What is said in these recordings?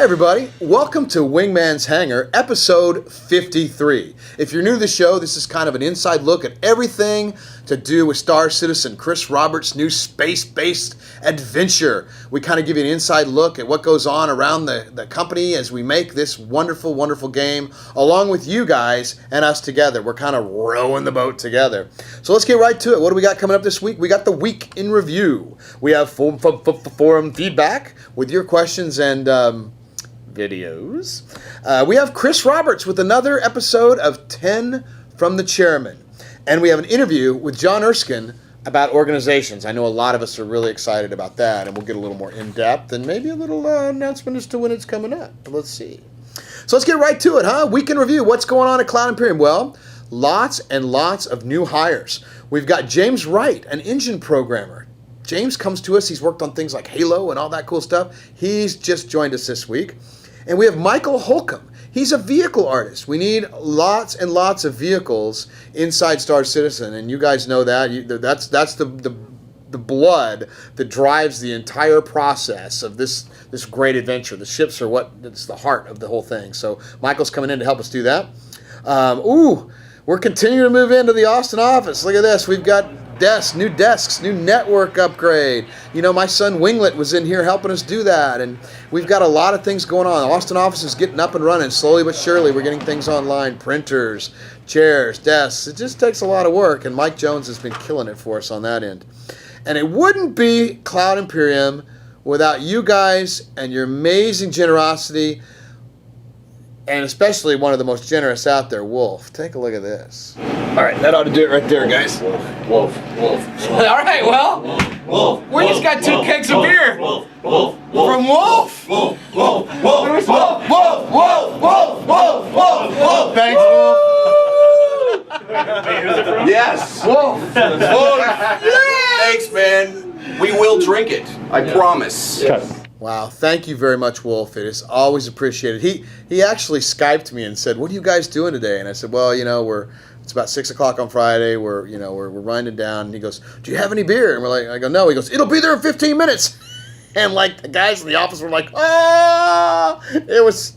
everybody, welcome to Wingman's Hangar, episode 53. If you're new to the show, this is kind of an inside look at everything to do with Star Citizen Chris Roberts' new space-based adventure. We kind of give you an inside look at what goes on around the company as we make this wonderful, wonderful game, along with you guys and us together. We're kind of rowing the boat together. So let's get right to it. What do we got coming up this week? We got the week in review. We have forum feedback with your questions and videos. We have Chris Roberts with another episode of 10 from the Chairman. And we have an interview with John Erskine about organizations. I know a lot of us are really excited about that, and we'll get a little more in-depth and maybe a little announcement as to when it's coming up. But let's see. So let's get right to it, huh? Week in review. What's going on at Cloud Imperium? Well, lots and lots of new hires. We've got James Wright, an engine programmer. James comes to us. He's worked on things like Halo and all that cool stuff. He's just joined us this week. And we have Michael Holcomb. He's a vehicle artist. We need lots and lots of vehicles inside Star Citizen, and you guys know that. That's the blood that drives the entire process of this great adventure. The ships are it's the heart of the whole thing. So Michael's coming in to help us do that. We're continuing to move into the Austin office. Look at this. We've got new desks, new network upgrade. You know, my son Winglet was in here helping us do that, and we've got a lot of things going on. The Austin office is getting up and running slowly but surely. We're getting things online, printers, chairs, desks. It just takes a lot of work, and Mike Jones has been killing it for us on that end. And it wouldn't be Cloud Imperium without you guys and your amazing generosity, and especially one of the most generous out there, Wolf. Take a look at this. All right, that ought to do it right there, guys. Wolf. All right, well, Wolf. we just got 2 kegs of beer. Wolf. From Wolf. Wolf. Thanks, Wolf. Yes. Wolf. Thanks, man. We will drink it. I promise. Wow, thank you very much, Wolf. It is always appreciated. He actually Skyped me and said, "What are you guys doing today?" And I said, "Well, it's about 6 o'clock on Friday. We're winding down." And he goes, "Do you have any beer?" And I go, "No." He goes, "It'll be there in 15 minutes." And like the guys in the office were like, "Ah!" It's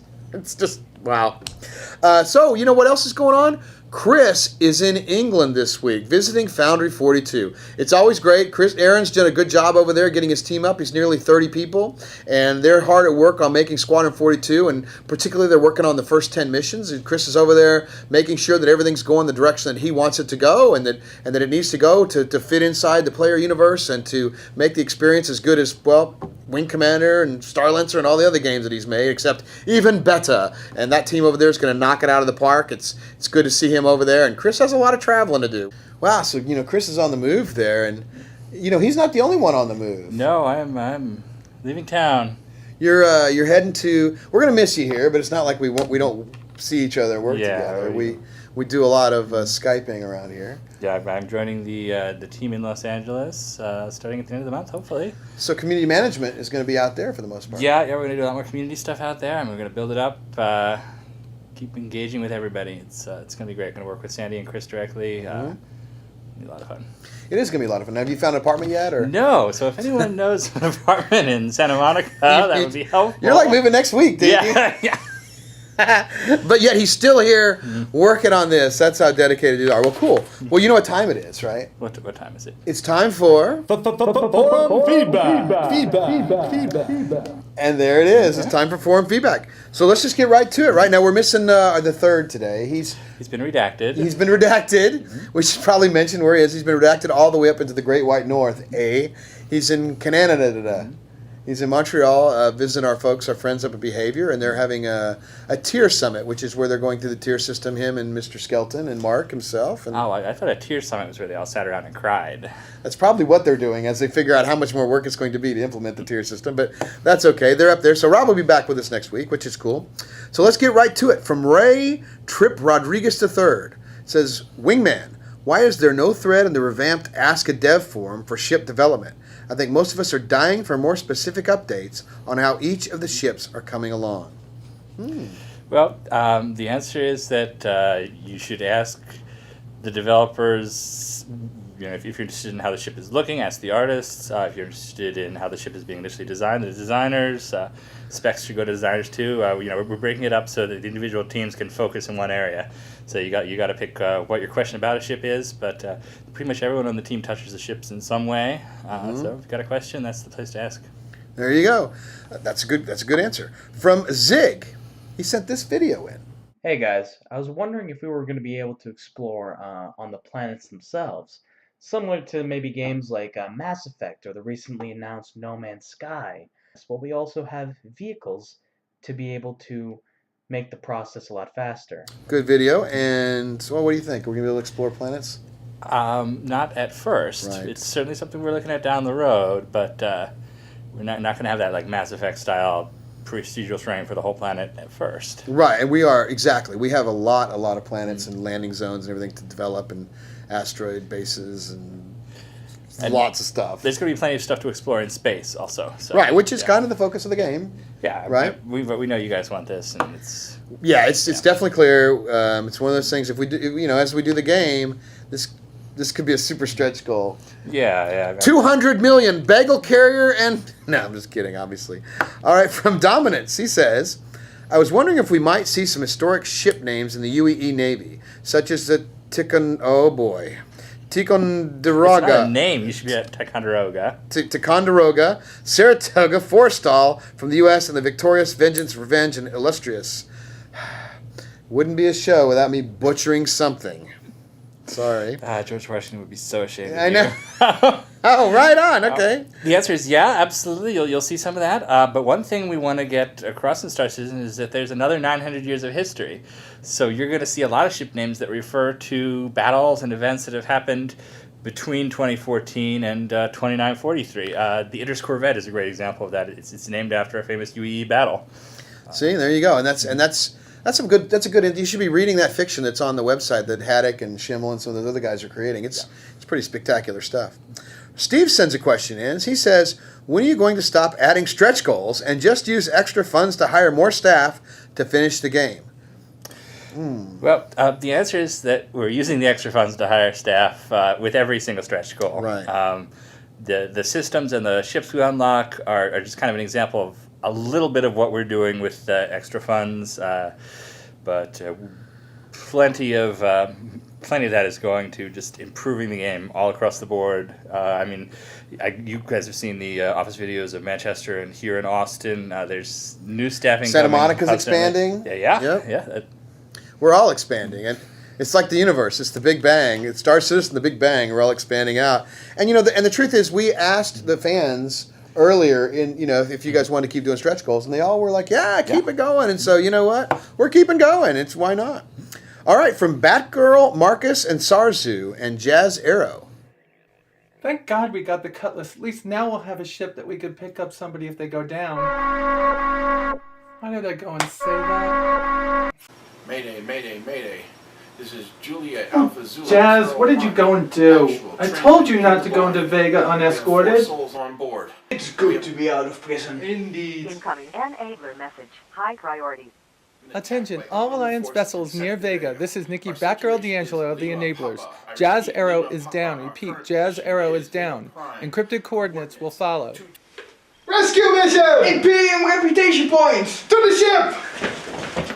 just wow. So you know what else is going on? Chris is in England this week, visiting Foundry 42. It's always great. Aaron's done a good job over there getting his team up. He's nearly 30 people, and they're hard at work on making Squadron 42, and particularly they're working on the first 10 missions. And Chris is over there making sure that everything's going the direction that he wants it to go, and that it needs to go to fit inside the player universe and to make the experience as good as, well, Wing Commander and Star Lancer and all the other games that he's made, except even better. And that team over there is going to knock it out of the park. It's good to see him over there, and Chris has a lot of traveling to do. Wow, so Chris is on the move there, and he's not the only one on the move. No, I'm leaving town. You're heading to. We're gonna miss you here, but it's not like we don't see each other and work together. We do a lot of Skyping around here. Yeah, I'm joining the team in Los Angeles starting at the end of the month, hopefully. So community management is going to be out there for the most part. Yeah, we're going to do a lot more community stuff out there, and we're going to build it up. Keep engaging with everybody. It's going to be great. Going to work with Sandi and Chris directly. It'll be a lot of fun. It is going to be a lot of fun. Have you found an apartment yet? Or no. So if anyone knows an apartment in Santa Monica, that would be helpful. You're like moving next week, dude. Yeah. But yet he's still here working on this. That's how dedicated you are. Well, cool. Well, you know what time it is, right? What time is it? It's time for feedback. And there it is. It's time for forum feedback. So let's just get right to it. Right now we're missing the third today. He's been redacted. We should probably mention where he is. He's been redacted all the way up into the Great White North. He's in Canada. He's in Montreal visiting our friends up at Behavior, and they're having a tier summit, which is where they're going through the tier system, him and Mr. Skelton and Mark himself. And I thought a tier summit was where they all sat around and cried. That's probably what they're doing as they figure out how much more work it's going to be to implement the tier system, but that's okay. They're up there. So Rob will be back with us next week, which is cool. So let's get right to it. From Ray Tripp Rodriguez III. It says, Wingman, why is there no thread in the revamped Ask a Dev forum for ship development? I think most of us are dying for more specific updates on how each of the ships are coming along. Well, the answer is that you should ask the developers if you're interested in how the ship is looking, ask the artists. If you're interested in how the ship is being initially designed, the designers. Specs should go to designers too. We're breaking it up so that the individual teams can focus in one area. So you got to pick what your question about a ship is, but pretty much everyone on the team touches the ships in some way. So if you've got a question, that's the place to ask. There you go. That's a good answer. From Zig, he sent this video in. Hey guys, I was wondering if we were going to be able to explore on the planets themselves, similar to maybe games like Mass Effect or the recently announced No Man's Sky. But we also have vehicles to be able to make the process a lot faster. Good video. And so, what do you think? Are we going to be able to explore planets? Not at first. Right. It's certainly something we're looking at down the road, but we're not going to have that like Mass Effect style procedural terrain for the whole planet at first. Right, and we are, exactly. We have a lot of planets and landing zones and everything to develop, and asteroid bases and lots of stuff. There's going to be plenty of stuff to explore in space also. So, right, which is kind of the focus of the game. Yeah, right. We know you guys want this, and it's. Yeah, it's definitely clear. It's one of those things. If we do, as we do the game, this could be a super stretch goal. Yeah. 200 million bagel carrier and no, I'm just kidding. Obviously. All right, from Dominance, he says, I was wondering if we might see some historic ship names in the UEE Navy, such as the Ticonderoga. It's not a name. You should be at Ticonderoga. Ticonderoga, Saratoga, Forstall from the U.S., and the Victorious, Vengeance, Revenge, and Illustrious. Wouldn't be a show without me butchering something. Sorry. George Washington would be so ashamed. I know. Oh, right on. Okay. The answer is yeah, absolutely. You'll see some of that. But one thing we want to get across in Star Citizen is that there's another 900 years of history. So you're going to see a lot of ship names that refer to battles and events that have happened between 2014 and 2943. The Idris Corvette is a great example of that. It's named after a famous UEE battle. See, there you go, and that's a good. You should be reading that fiction that's on the website that Haddock and Schimmel and some of those other guys are creating. It's pretty spectacular stuff. Steve sends a question in. He says, when are you going to stop adding stretch goals and just use extra funds to hire more staff to finish the game? Well, the answer is that we're using the extra funds to hire staff with every single stretch goal. Right. The systems and the ships we unlock are just kind of an example of a little bit of what we're doing with extra funds, but plenty of that is going to just improving the game all across the board. You guys have seen the office videos of Manchester and here in Austin. There's new staffing. Santa Monica's expanding. Yeah. We're all expanding, and it's like the universe. It's the Big Bang. It's Star Citizen, the Big Bang. We're all expanding out, and and the truth is, we asked the fans earlier if you guys want to keep doing stretch goals, and they all were like, yeah, keep it going. And so you know what, we're keeping going. It's why not. All right, from Batgirl, Marcus, and Sarzu, and Jazz Arrow. Thank God we got the Cutlass. At least now we'll have a ship that we could pick up somebody if they go down. Why did I go and say that? Mayday, mayday, mayday. This is Julia Alpha Zulu. Jazz, what did you go and do? I told you not to go into Vega unescorted. Souls on board. It's good to be out of prison. Indeed. Incoming Enabler message. High priority. Attention, all Alliance vessels near Vega. This is Nikki Batgirl D'Angelo of the Enablers. Jazz Arrow is down. Repeat, Jazz Arrow is down. Encrypted coordinates will follow. Rescue mission! Imperium reputation points! To the ship!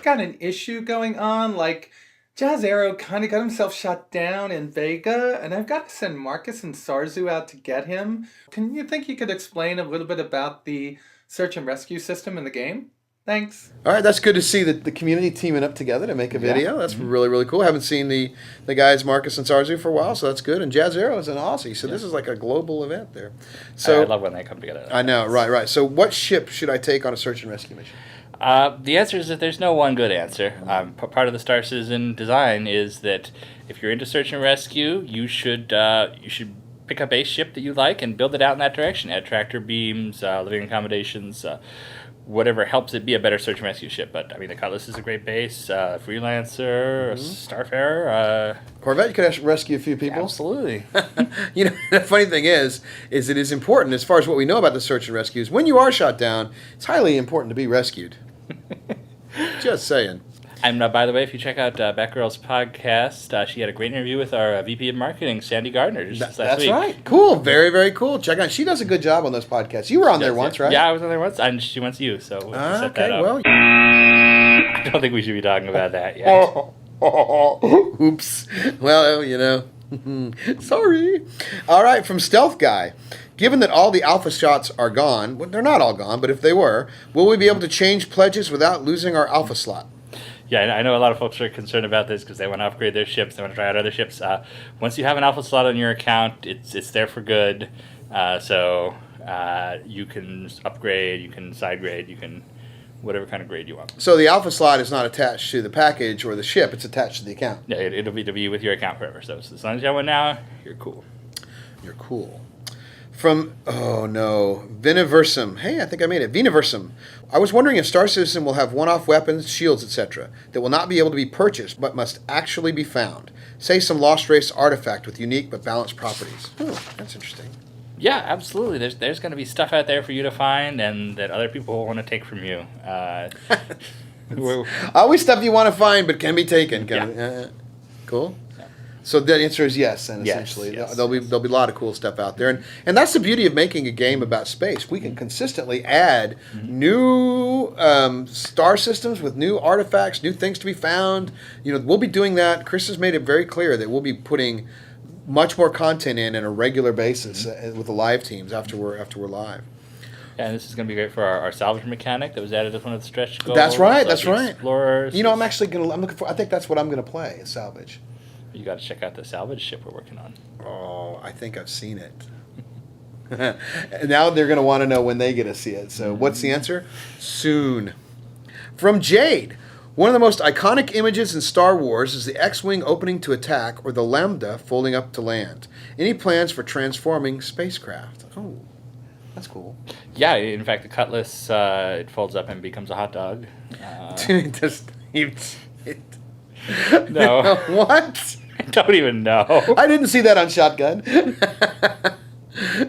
Got an issue going on, like Jazz Arrow kind of got himself shot down in Vega, and I've got to send Marcus and Sarzu out to get him. Can you think you could explain a little bit about the search and rescue system in the game? Thanks. All right, that's good to see the community teaming up together to make a video. That's really, really cool. Haven't seen the guys Marcus and Sarzu for a while, so that's good. And Jazz Arrow is an Aussie, so this is like a global event there. So I love when they come together. I know, right. So what ship should I take on a search and rescue mission? The answer is that there's no one good answer. Part of the Star Citizen design is that if you're into search and rescue, you should pick up a ship that you like and build it out in that direction. Add tractor beams, living accommodations, whatever helps it be a better search and rescue ship. But the Cutlass is a great base. Freelancer, Starfarer, Corvette, you could rescue a few people. Absolutely. The funny thing is it is important as far as what we know about the search and rescues. When you are shot down, it's highly important to be rescued. Just saying. And by the way, if you check out Batgirl's podcast, she had a great interview with our VP of Marketing, Sandi Gardiner, just last That's week. right. Cool. Very, very cool. Check out. She does a good job on those podcasts. You were on there once, right? Yeah, I was on there once, and she wants you, so we'll set that up. Well. I don't think we should be talking about that yet. Oops. Well, sorry. All right, from Stealth Guy. Given that all the alpha shots are gone, well, they're not all gone, but if they were, will we be able to change pledges without losing our alpha slot? Yeah, I know a lot of folks are concerned about this because they want to upgrade their ships. They want to try out other ships. Once you have an alpha slot on your account, it's there for good. So you can upgrade, you can side grade, you can whatever kind of grade you want. So the alpha slot is not attached to the package or the ship; it's attached to the account. Yeah, it'll be with your account forever. So as long as you have one now, you're cool. You're cool. From, Viniversum. Hey, I think I made it. Viniversum. I was wondering if Star Citizen will have one-off weapons, shields, etc. that will not be able to be purchased, but must actually be found. Say some Lost Race artifact with unique but balanced properties. Oh, that's interesting. Yeah, absolutely. There's going to be stuff out there for you to find and that other people want to take from you. Always stuff you want to find but can be taken. Cool. So the answer is yes, and essentially there'll be a lot of cool stuff out there, and that's the beauty of making a game about space. We can consistently add new star systems with new artifacts, new things to be found. We'll be doing that. Chris has made it very clear that we'll be putting much more content in a regular basis with the live teams after we're live. Yeah, and this is going to be great for our salvage mechanic that was added as one of the stretch goals. That's right. That's right. Explorers. I'm looking for. I think that's what I'm going to play is salvage. You got to check out the salvage ship we're working on. Oh, I think I've seen it. Now they're going to want to know when they get to see it. So what's the answer? Soon. From Jade. One of the most iconic images in Star Wars is the X-Wing opening to attack or the Lambda folding up to land. Any plans for transforming spacecraft? Oh, that's cool. Yeah, in fact, the Cutlass, it folds up and becomes a hot dog. No. What? I don't even know. I didn't see that on Shotgun.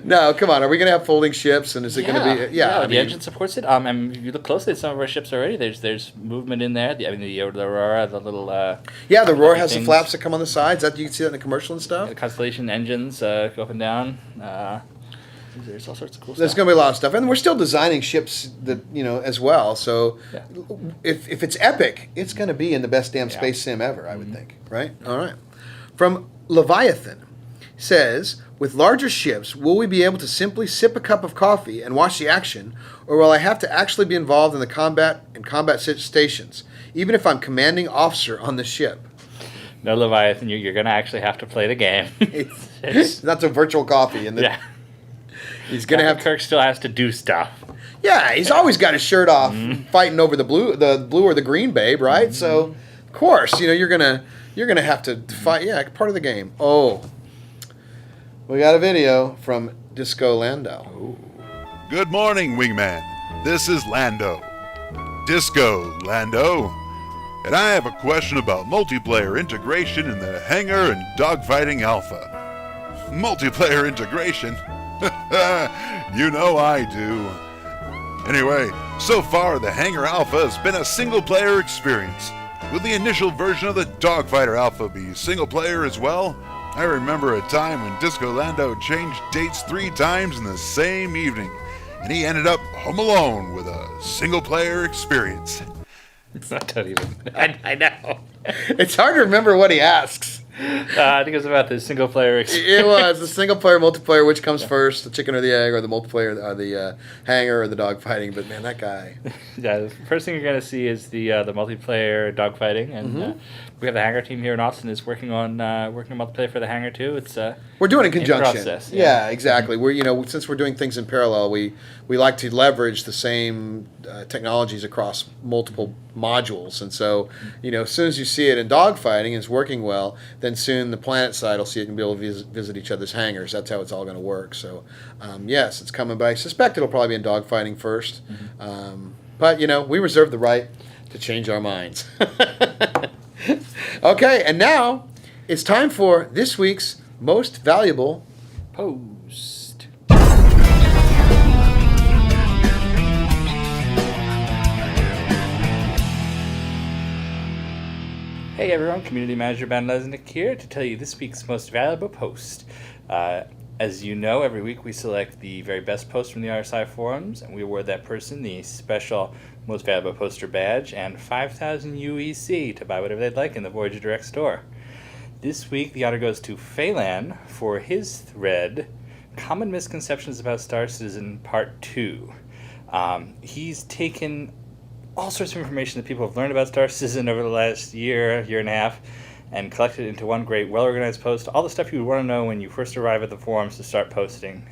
No, come on. Are we going to have folding ships? And is it going to be? Yeah, the engine supports it. And if you look closely at some of our ships already, there's movement in there. The Aurora, the little. The Aurora has the flaps that come on the sides. That you can see that in the commercial and stuff. The Constellation engines go up and down. There's all sorts of cool stuff. There's going to be a lot of stuff, and we're still designing ships that as well. So if it's epic, it's going to be in the best damn space sim ever, I would think. Right? All right. From Leviathan says, with larger ships, will we be able to simply sip a cup of coffee and watch the action, or will I have to actually be involved in the combat stations, even if I'm commanding officer on the ship? No, Leviathan, you're going to actually have to play the game. That's a virtual coffee. He's going to have... Kirk still has to do stuff. Yeah, he's always got his shirt off fighting over the blue or the green babe, right? So, of course, you're gonna have to fight. Yeah, part of the game. Oh, we got a video from Disco Lando. Ooh. Good morning, Wingman. This is Lando. Disco Lando. And I have a question about multiplayer integration in the Hangar and Dogfighting Alpha. Multiplayer integration? You know I do. Anyway, so far the Hangar Alpha has been a single-player experience. Will the initial version of the Dogfighter Alpha be single-player as well? I remember a time when Disco Lando changed dates 3 times in the same evening, and he ended up home alone with a single-player experience. I know. It's hard to remember what he asks. I think it was about the single player experience. It was the single player, multiplayer. Which comes first, the chicken or the egg, or the multiplayer, or the hangar, or the dogfighting? But man, that guy. Yeah, the first thing you're gonna see is the multiplayer dogfighting, and we have the hangar team here in Austin is working on multiplayer for the hangar too. It's we're doing it in conjunction. Process, yeah, exactly. We're since we're doing things in parallel, we like to leverage the same technologies across multiple modules, and so as soon as you see it in dogfighting and it's working well, then soon the planet side will see it and be able to visit each other's hangars. That's how it's all going to work. So yes, it's coming, but I suspect it'll probably be in dogfighting first. But we reserve the right to change our minds. Okay, and now it's time for this week's most valuable post. Hey everyone, Community Manager Ben Lesnick here to tell you this week's most valuable post. As you know, every week we select the very best post from the RSI forums, and we award that person the special Most Valuable Poster badge and 5,000 UEC to buy whatever they'd like in the Voyager Direct store. This week the honor goes to Feylan for his thread, Common Misconceptions about Star Citizen Part 2. He's taken all sorts of information that people have learned about Star Citizen over the last year and a half, and collected it into one great, well-organized post. All the stuff you would want to know when you first arrive at the forums to start posting.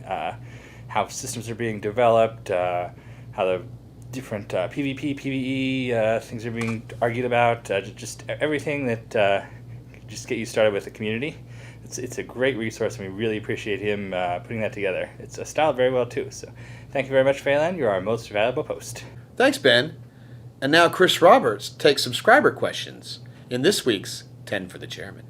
How systems are being developed, how the different PvP, PvE things are being argued about, just everything that just get you started with the community. It's a great resource, and we really appreciate him putting that together. It's styled very well, too. So thank you very much, Feylan. You're our most valuable post. Thanks, Ben. And now Chris Roberts takes subscriber questions in this week's 10 for the Chairman.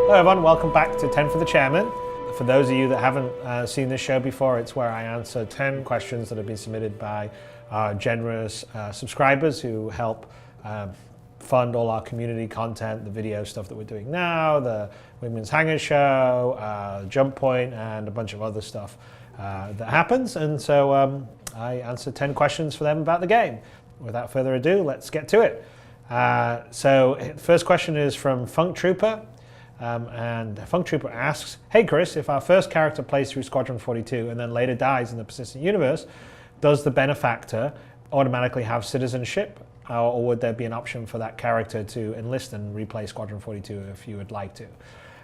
Hello everyone, welcome back to 10 for the Chairman. For those of you that haven't seen this show before, it's where I answer 10 questions that have been submitted by our generous subscribers who help fund all our community content, the video stuff that we're doing now, the Wingman's Hangar show, Jump Point, and a bunch of other stuff that happens. And so I answer 10 questions for them about the game. Without further ado, let's get to it. So first question is from Funk Trooper. And Funk Trooper asks, hey Chris, if our first character plays through Squadron 42 and then later dies in the persistent universe, does the Benefactor automatically have citizenship? Or would there be an option for that character to enlist and replay Squadron 42 if you would like to?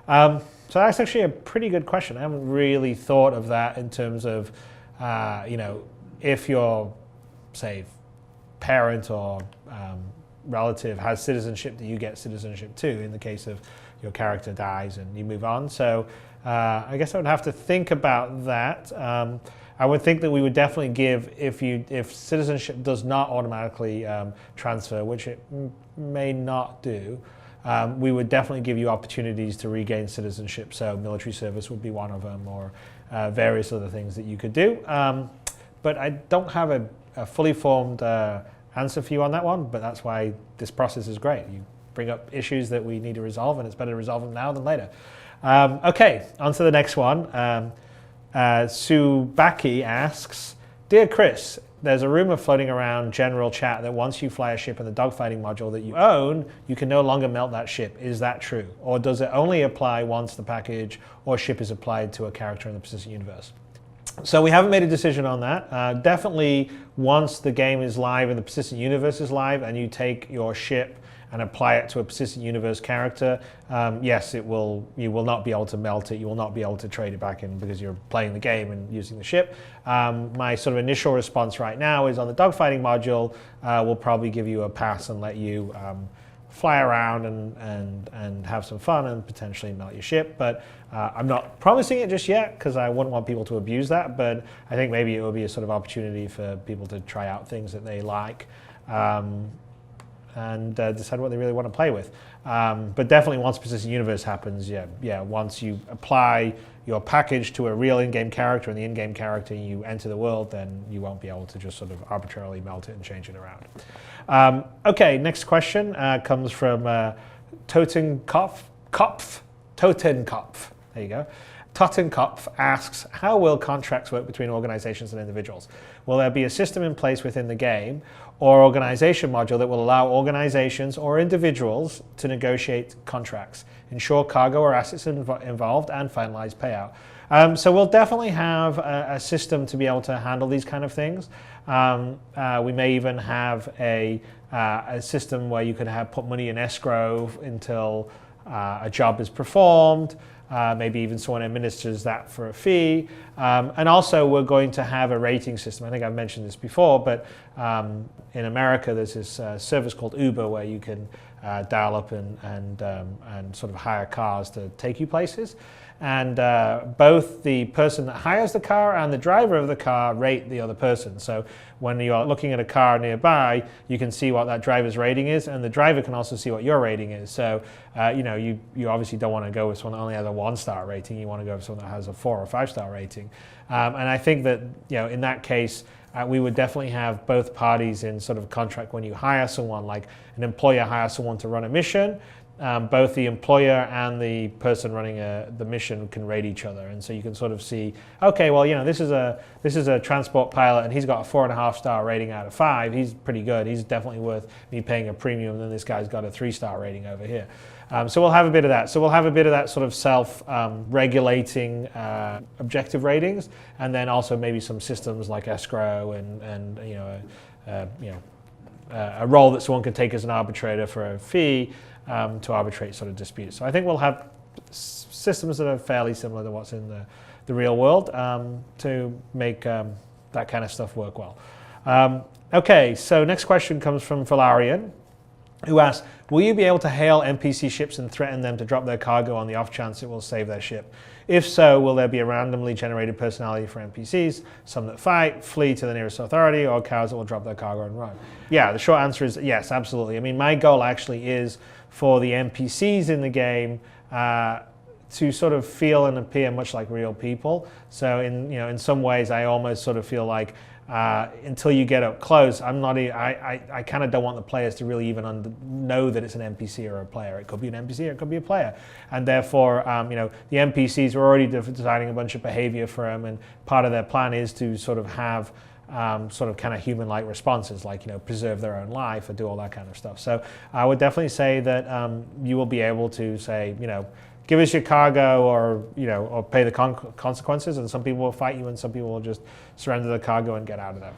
So that's actually a pretty good question. I haven't really thought of that in terms of, if your, say, parent or relative has citizenship, do you get citizenship too in the case of your character dies and you move on? So I guess I would have to think about that. I would think that we would definitely give, if citizenship does not automatically transfer, which it may not do, we would definitely give you opportunities to regain citizenship. So military service would be one of them, or various other things that you could do. But I don't have a fully formed answer for you on that one, but that's why this process is great. You bring up issues that we need to resolve, and it's better to resolve them now than later. Okay, on to the next one. Subaki asks, Dear Chris, there's a rumor floating around general chat that once you fly a ship in the dogfighting module that you own, you can no longer melt that ship. Is that true? Or does it only apply once the package or ship is applied to a character in the persistent universe? So we haven't made a decision on that. Definitely once the game is live and the persistent universe is live and you take your ship and apply it to a persistent universe character, yes, you will not be able to melt it. You will not be able to trade it back in because you're playing the game and using the ship. My sort of initial response right now is on the dogfighting module, we'll probably give you a pass and let you fly around and have some fun and potentially melt your ship. But I'm not promising it just yet because I wouldn't want people to abuse that. But I think maybe it will be a sort of opportunity for people to try out things that they like. And decide what they really want to play with. But definitely once persistent universe happens, once you apply your package to a real in-game character and the in-game character you enter the world, then you won't be able to just sort of arbitrarily melt it and change it around. Okay, next question comes from Totenkopf. There you go. Totenkopf asks, how will contracts work between organizations and individuals? Will there be a system in place within the game or organization module that will allow organizations or individuals to negotiate contracts, ensure cargo or assets involved, and finalize payout? So we'll definitely have a system to be able to handle these kind of things. We may even have a system where you could put money in escrow until a job is performed. Maybe even someone administers that for a fee. And also we're going to have a rating system. I think I've mentioned this before, but in America there's this service called Uber where you can dial up and sort of hire cars to take you places. and both the person that hires the car and the driver of the car rate the other person. So when you're looking at a car nearby, you can see what that driver's rating is, and the driver can also see what your rating is. So you obviously don't want to go with someone that only has a 1-star rating. You want to go with someone that has a 4 or 5-star rating. And I think that in that case, we would definitely have both parties in sort of contract when you hire someone, like an employer hires someone to run a mission. Both the employer and the person running the mission can rate each other, and so you can sort of see, okay, well, this is a transport pilot, and he's got a 4.5-star rating out of 5. He's pretty good. He's definitely worth me paying a premium. Then this guy's got a 3-star rating over here. So we'll have a bit of that. So we'll have a bit of that sort of self-regulating objective ratings, and then also maybe some systems like escrow and a role that someone can take as an arbitrator for a fee. To arbitrate sort of disputes. So I think we'll have systems that are fairly similar to what's in the real world to make that kind of stuff work well. Okay, so next question comes from Valarian, who asks, will you be able to hail NPC ships and threaten them to drop their cargo on the off chance it will save their ship? If so, will there be a randomly generated personality for NPCs, some that fight, flee to the nearest authority, or cowards that will drop their cargo and run? Yeah, the short answer is yes, absolutely. I mean, my goal actually is for the NPCs in the game to sort of feel and appear much like real people. So in some ways, I almost sort of feel like until you get up close, I kind of don't want the players to really even know that it's an NPC or a player. It could be an NPC or it could be a player. And therefore, the NPCs are already designing a bunch of behavior for them, and part of their plan is to sort of have sort of kind of human-like responses, like preserve their own life or do all that kind of stuff. So I would definitely say that you will be able to say, give us your cargo, or pay the consequences. And some people will fight you, and some people will just surrender the cargo and get out of there.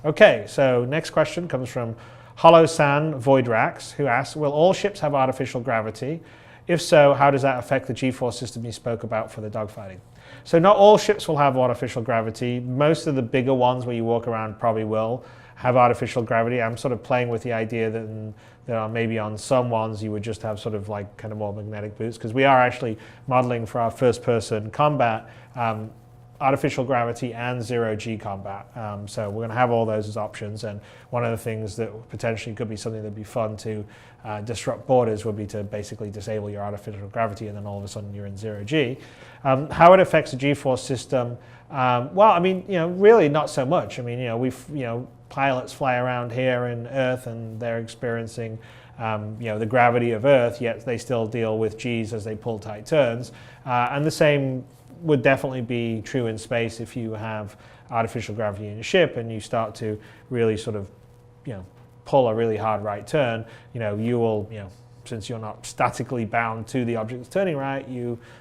Okay, so next question comes from Hollow-San Voidrax, who asks, will all ships have artificial gravity? If so, how does that affect the G-force system you spoke about for the dogfighting? So not all ships will have artificial gravity. Most of the bigger ones where you walk around probably will have artificial gravity. I'm sort of playing with the idea that maybe on some ones you would just have sort of like kind of more magnetic boots, because we are actually modeling for our first-person combat artificial gravity and 0G combat. So we're going to have all those as options, and one of the things that potentially could be something that would be fun to disrupt borders would be to basically disable your artificial gravity, and then all of a sudden you're in 0G. How it affects the G-force system? Well, I mean, really not so much. I mean, pilots fly around here in Earth, and they're experiencing the gravity of Earth, yet they still deal with G's as they pull tight turns. And the same would definitely be true in space. If you have artificial gravity in your ship and you start to really sort of, pull a really hard right turn, you will, since you're not statically bound to the object that's turning right,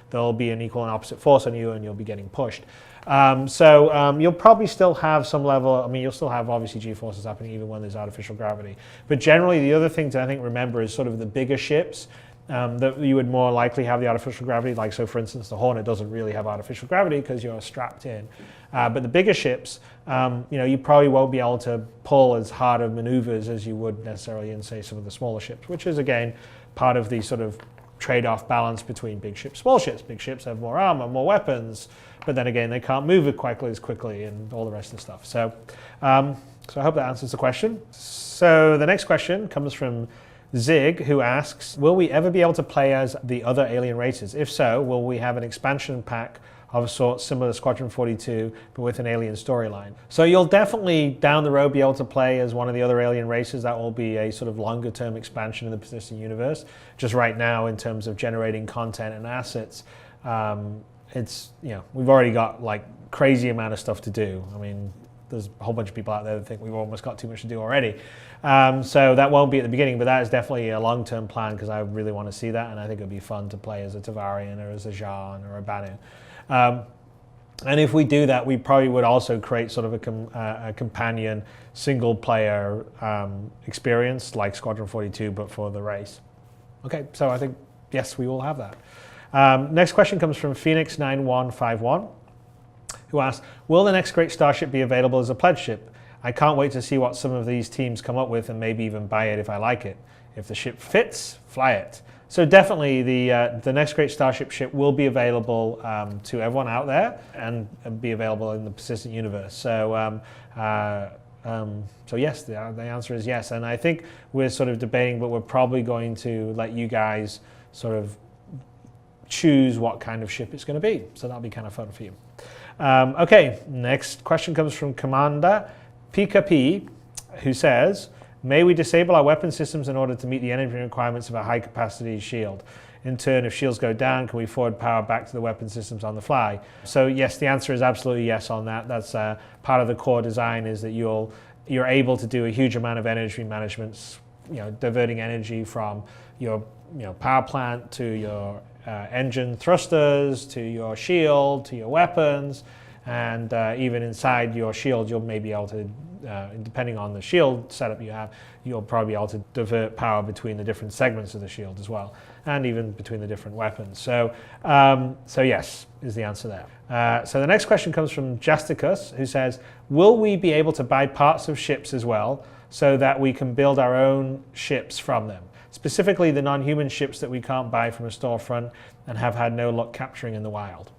there'll be an equal and opposite force on you, and you'll be getting pushed. So you'll probably still have some level, you'll still have obviously G-forces happening even when there's artificial gravity. But generally, the other thing to, I think, remember is sort of the bigger ships that you would more likely have the artificial gravity. Like, so for instance, the Hornet doesn't really have artificial gravity because you're strapped in. But the bigger ships, you probably won't be able to pull as hard of maneuvers as you would necessarily in, say, some of the smaller ships, which is, again, part of the sort of trade-off balance between big ships, small ships. Big ships have more armor, more weapons, but then again, they can't move it quite as quickly and all the rest of the stuff. So, so I hope that answers the question. So the next question comes from Zig, who asks, will we ever be able to play as the other alien races? If so, will we have an expansion pack of a sort similar to Squadron 42, but with an alien storyline? So you'll definitely down the road be able to play as one of the other alien races. That will be a sort of longer term expansion in the Peterson universe. Just right now, in terms of generating content and assets, it's, we've already got like crazy amount of stuff to do. I mean, there's a whole bunch of people out there that think we've almost got too much to do already. So that won't be at the beginning, but that is definitely a long-term plan, because I really want to see that, and I think it'd be fun to play as a Tavarian or as a Jean or a Banu. And if we do that, we probably would also create sort of a companion single-player experience like Squadron 42, but for the race. Okay, so I think, yes, we will have that. Next question comes from Phoenix9151, who asks, will the next great Starship be available as a pledge ship? I can't wait to see what some of these teams come up with, and maybe even buy it if I like it. If the ship fits, fly it. So definitely the next great Starship ship will be available to everyone out there and be available in the persistent universe. So so yes, the answer is yes. And I think we're sort of debating, but we're probably going to let you guys sort of choose what kind of ship it's going to be. So that'll be kind of fun for you. Okay, next question comes from Commander Pika, who says, may we disable our weapon systems in order to meet the energy requirements of a high-capacity shield? In turn, if shields go down, can we forward power back to the weapon systems on the fly? So yes, the answer is absolutely yes on that. That's part of the core design, is that you're able to do a huge amount of energy management, diverting energy from your power plant to your engine thrusters, to your shield, to your weapons, and even inside your shield, you'll maybe able to, depending on the shield setup you have, you'll probably be able to divert power between the different segments of the shield as well, and even between the different weapons. So, so yes, is the answer there. So the next question comes from Justicus, who says, will we be able to buy parts of ships as well, so that we can build our own ships from them? Specifically the non-human ships that we can't buy from a storefront and have had no luck capturing in the wild.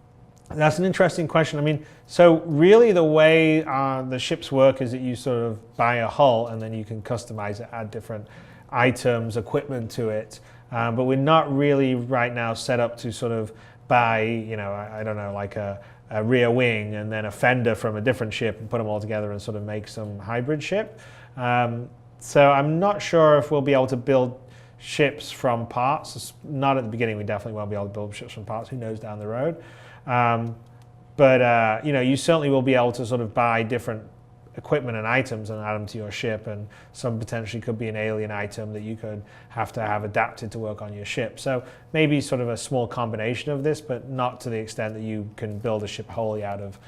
That's an interesting question. I mean, so really the way the ships work is that you sort of buy a hull and then you can customize it, add different items, equipment to it. But we're not really right now set up to sort of buy, I don't know, like a rear wing and then a fender from a different ship and put them all together and sort of make some hybrid ship. So I'm not sure if we'll be able to build ships from parts. Not at the beginning, we definitely won't be able to build ships from parts. Who knows down the road? But you certainly will be able to sort of buy different equipment and items and add them to your ship, and some potentially could be an alien item that you could have to have adapted to work on your ship. So maybe sort of a small combination of this, but not to the extent that you can build a ship wholly out of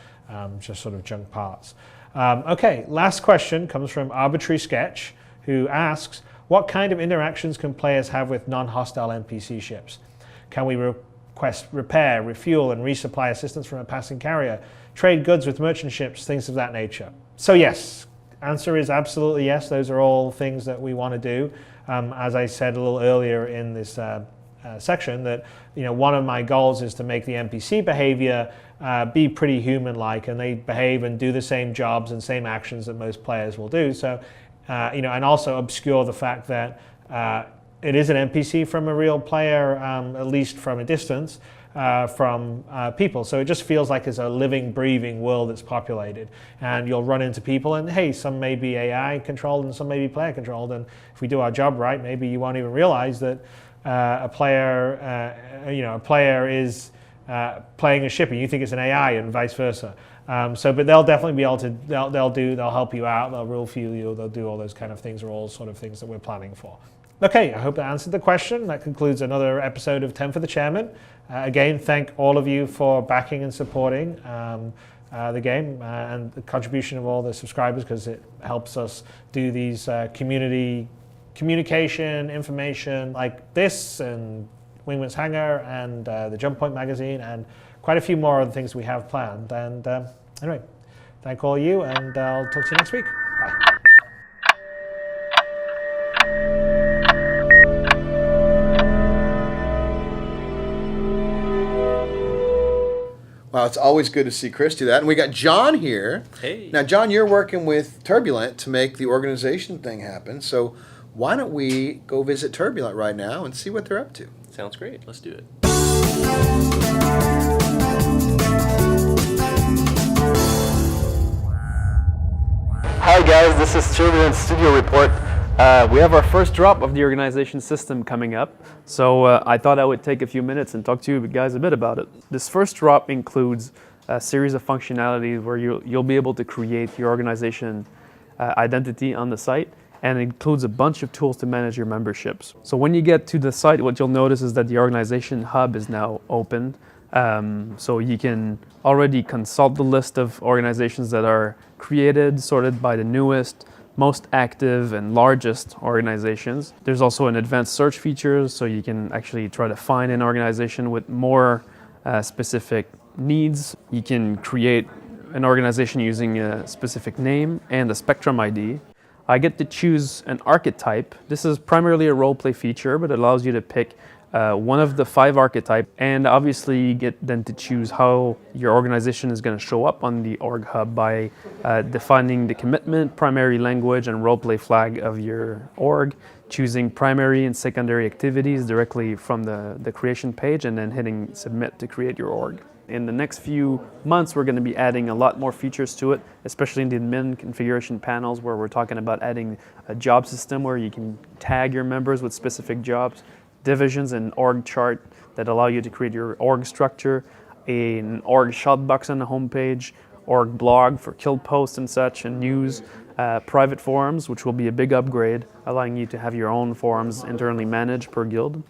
just sort of junk parts. Okay, last question comes from Arbitrary Sketch, who asks, what kind of interactions can players have with non-hostile NPC ships? Can we request repair, refuel, and resupply assistance from a passing carrier, trade goods with merchant ships, things of that nature? So yes, answer is absolutely yes. Those are all things that we want to do. As I said a little earlier in this section, that one of my goals is to make the NPC behavior be pretty human-like, and they behave and do the same jobs and same actions that most players will do. So, and also obscure the fact that it is an NPC from a real player, at least from a distance, from people. So it just feels like it's a living, breathing world that's populated. And you'll run into people, and hey, some may be AI controlled and some may be player controlled. And if we do our job right, maybe you won't even realize that a player is playing a ship and you think it's an AI, and vice versa. But they'll definitely be able to. They'll help you out. They'll refuel you. They'll do all those kind of things. Are all sort of things that we're planning for. Okay, I hope that answered the question. That concludes another episode of 10 for the Chairman. Again, thank all of you for backing and supporting the game and the contribution of all the subscribers, because it helps us do these community communication, information like this, and Wingman's Hangar, and the Jump Point magazine, and quite a few more other things we have planned. And anyway, thank all of you, and I'll talk to you next week. Bye. Wow, it's always good to see Chris do that. And we got John here. Hey. Now, John, you're working with Turbulent to make the organization thing happen. So why don't we go visit Turbulent right now and see what they're up to? Sounds great. Let's do it. Hi guys, this is Turbulent Studio Report. We have our first drop of the organization system coming up, so I thought I would take a few minutes and talk to you guys a bit about it. This first drop includes a series of functionalities where you'll be able to create your organization identity on the site, and it includes a bunch of tools to manage your memberships. So when you get to the site, what you'll notice is that the organization hub is now open. So you can already consult the list of organizations that are created, sorted by the newest, most active and largest organizations. There's also an advanced search feature, so you can actually try to find an organization with more specific needs. You can create an organization using a specific name and a Spectrum ID. I get to choose an archetype. This is primarily a roleplay feature, but it allows you to pick one of the 5 archetypes, and obviously you get then to choose how your organization is going to show up on the org hub by defining the commitment, primary language, and roleplay flag of your org, choosing primary and secondary activities directly from the creation page, and then hitting submit to create your org. In the next few months, we're going to be adding a lot more features to it, especially in the admin configuration panels, where we're talking about adding a job system where you can tag your members with specific jobs, divisions, and org chart that allow you to create your org structure, an org shot box on the homepage, org blog for kill posts and such, and news, private forums, which will be a big upgrade, allowing you to have your own forums internally managed per guild,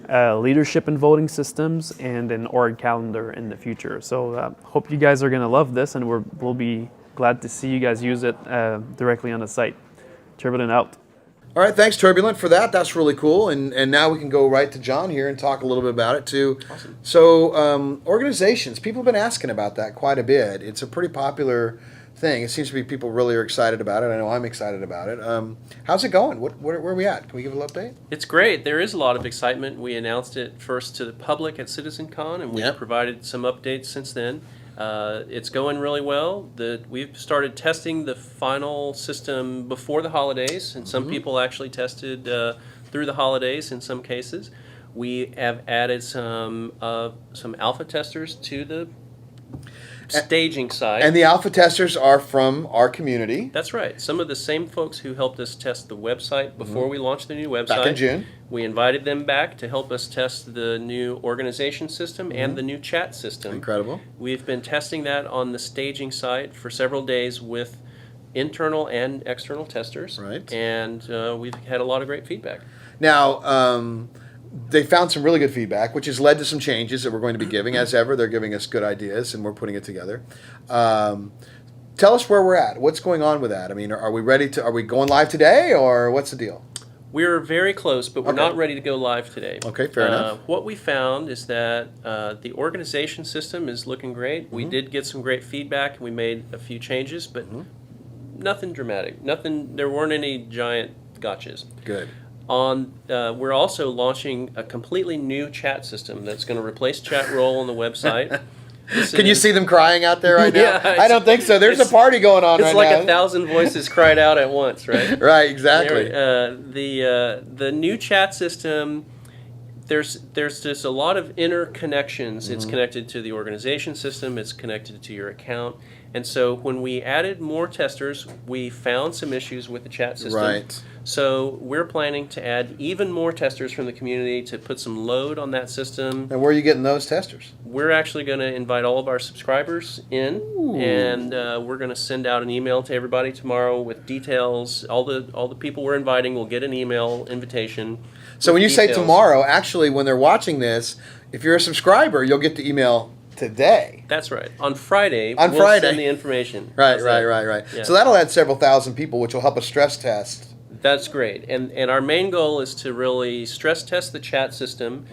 leadership and voting systems, and an org calendar in the future. So hope you guys are going to love this, and we'll be glad to see you guys use it directly on the site. Turbulent out. All right, thanks, Turbulent, for that. That's really cool. And now we can go right to John here and talk a little bit about it, too. Awesome. So organizations, people have been asking about that quite a bit. It's a pretty popular thing. It seems to be people really are excited about it. I know I'm excited about it. How's it going? Where are we at? Can we give a little update? It's great. There is a lot of excitement. We announced it first to the public at CitizenCon, and we've provided some updates since then. It's going really well. We've started testing the final system before the holidays, and some people actually tested through the holidays in some cases. We have added some alpha testers to the staging side. And the alpha testers are from our community. That's right. Some of the same folks who helped us test the website before we launched the new website. Back in June. We invited them back to help us test the new organization system and the new chat system. Incredible. We've been testing that on the staging site for several days with internal and external testers. Right. And we've had a lot of great feedback. Now, they found some really good feedback, which has led to some changes that we're going to be giving. As ever, they're giving us good ideas, and we're putting it together. Tell us where we're at. What's going on with that? I mean, are we ready to? Are we going live today, or what's the deal? We're very close, but we're not ready to go live today. Okay, fair enough. What we found is that the organization system is looking great. We did get some great feedback, and we made a few changes, but nothing dramatic. Nothing. There weren't any giant gotchas. Good. We're also launching a completely new chat system that's going to replace chat roll on the website. Can you see them crying out there right now? Yeah, I don't think so. There's a party going on right now. It's like 1,000 voices cried out at once, right? Right, exactly. The new chat system, there's just a lot of interconnections. It's connected to the organization system. It's connected to your account. And so when we added more testers, we found some issues with the chat system. Right. So we're planning to add even more testers from the community to put some load on that system. And where are you getting those testers? We're actually going to invite all of our subscribers in, and we're going to send out an email to everybody tomorrow with details. All the people we're inviting will get an email invitation. So when you say details. tomorrow, actually when they're watching this, if you're a subscriber, you'll get the email today. That's right. On Friday, we'll send the information. Right. Yeah. So that'll add several thousand people, which will help us stress test. That's great. And our main goal is to really stress test the chat system.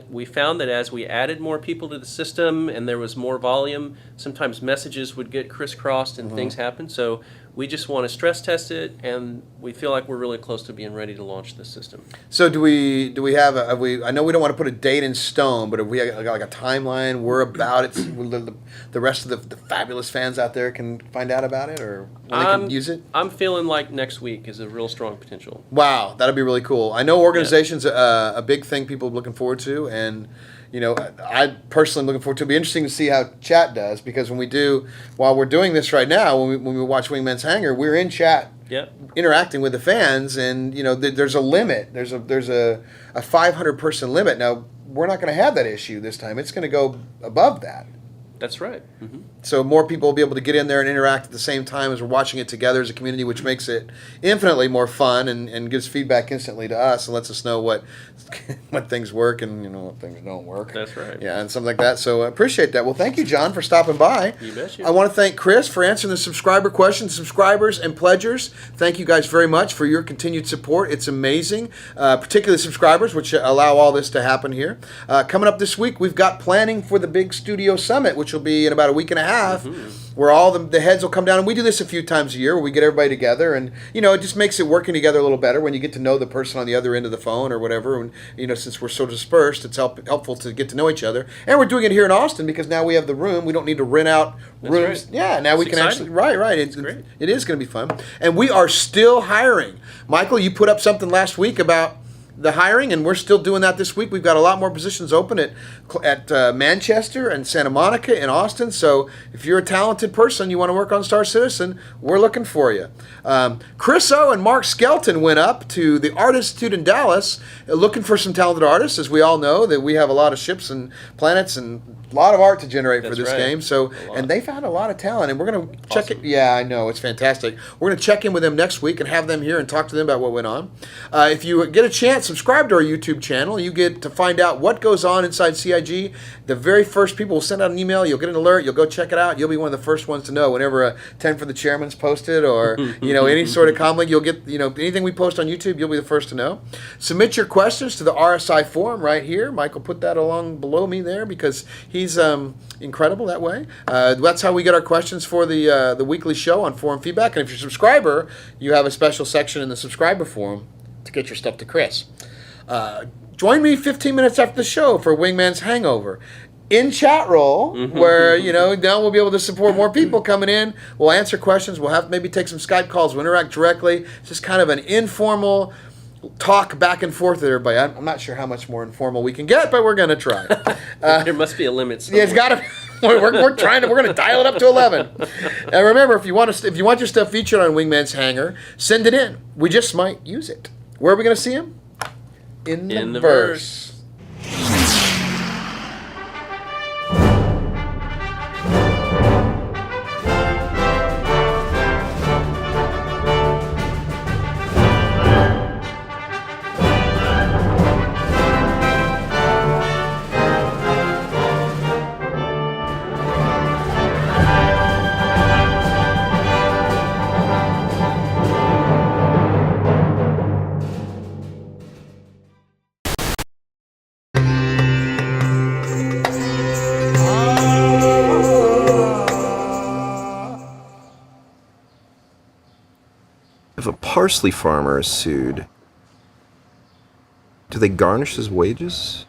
We found that as we added more people to the system and there was more volume, sometimes messages would get crisscrossed and things happen. So we just want to stress test it, and we feel like we're really close to being ready to launch this system. So do we have I know we don't want to put a date in stone, but if we got like a timeline, we're about it, the rest of the fabulous fans out there can find out about it, or when they can use it? I'm feeling like next week is a real strong potential. Wow, that'd be really cool. I know organization's a big thing people are looking forward to, and I personally am looking forward to it. It'll be interesting to see how chat does, because while we're doing this right now, when we watch Wingman's Hangar, we're in chat interacting with the fans, and there's a limit. There's a 500 person limit. Now, we're not going to have that issue this time. It's going to go above that. That's right. So more people will be able to get in there and interact at the same time as we're watching it together as a community, which makes it infinitely more fun and gives feedback instantly to us and lets us know what things work and what things don't work. That's right. Yeah, and something like that. So I appreciate that. Well, thank you, John, for stopping by. You betcha. I want to thank Chris for answering the subscriber questions. Subscribers and pledgers, thank you guys very much for your continued support. It's amazing, particularly subscribers, which allow all this to happen here. Coming up this week, we've got planning for the big studio summit, which which will be in about a week and a half, where all the heads will come down. And we do this a few times a year where we get everybody together. And, you know, it just makes it working together a little better when you get to know the person on the other end of the phone or whatever. And, you know, since we're so dispersed, it's helpful to get to know each other. And we're doing it here in Austin because now we have the room. We don't need to rent out rooms. Right. Yeah, now we can actually, right. It is going to be fun. And we are still hiring. Michael, you put up something last week about the hiring, and we're still doing that this week. We've got a lot more positions open at Manchester and Santa Monica and Austin. So if you're a talented person, you want to work on Star Citizen, we're looking for you. Chris O and Mark Skelton went up to the Art Institute in Dallas looking for some talented artists. As we all know, that we have a lot of ships and planets and a lot of art to generate for this game. So, and they found a lot of talent, and we're going to check it. Yeah, I know, it's fantastic. We're going to check in with them next week and have them here and talk to them about what went on. If you get a chance, subscribe to our YouTube channel. You get to find out what goes on inside CIG. The very first people will send out an email. You'll get an alert. You'll go check it out. You'll be one of the first ones to know whenever a 10 for the Chairman's posted, or you know, any sort of comment. You'll get, you know, anything we post on YouTube, you'll be the first to know. Submit your questions to the RSI forum right here. Michael put that along below me there because he's incredible that way. That's how we get our questions for the weekly show on forum feedback. And if you're a subscriber, you have a special section in the subscriber forum to get your stuff to Chris. Join me 15 minutes after the show for Wingman's Hangover. In chat roll, where, you know, now we'll be able to support more people coming in. We'll answer questions. We'll have maybe take some Skype calls. We'll interact directly. It's just kind of an informal talk back and forth with everybody. I'm not sure how much more informal we can get, but we're going to try. There must be a limit somewhere. Yeah, it's got to. We're trying to. We're going to dial it up to 11. And remember, if you want your stuff featured on Wingman's Hangar, send it in. We just might use it. Where are we going to see him? In the verse. If a parsley farmer is sued, do they garnish his wages?